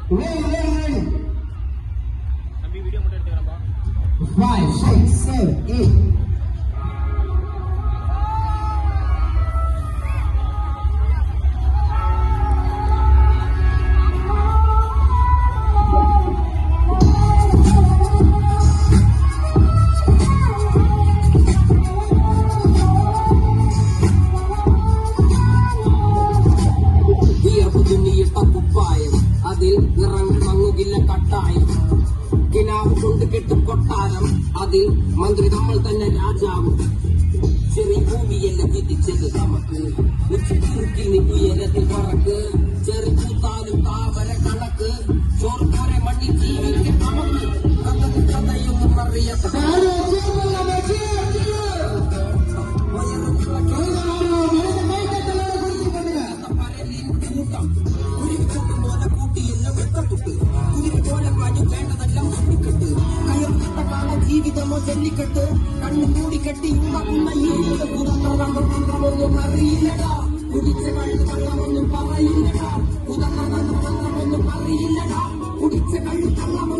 5, 6, 7, 8. അതിൽ നിറങ്ങൾ മങ്ങുകില്ല കട്ടായം കിനാവ് കൊണ്ട് കെട്ടും കൊട്ടാരം അതിൽ മന്ത്രി നമ്മൾ തന്നെ രാജാവ് ചെറിയ ഭൂമിയല്ല വിധിച്ചത് നമുക്ക് ഉച്ചത്തിൽ ഉയരത്തിൽ പറക്ക് ചെറു കൂത്താലും താവര കണക്ക് ചോർത്തോരെ മണ്ണി ജീവിക്ക് നമുക്ക് കഥയൊന്നും അറിയാത്ത ജീവിതമോ ജല്ലിക്കെട്ട് കണ്ണു മൂടിക്കെട്ടി ഉണ്ടാക്കുന്ന കുതന്ത്രമൊന്നും അറിയില്ലടാ കുടിച്ച കള്ളവെള്ളമൊന്നും പറയില്ലടാ കുതന്ത്രമൊന്നും അറിയില്ലടാ കുടിച്ച കള്ളവെള്ളം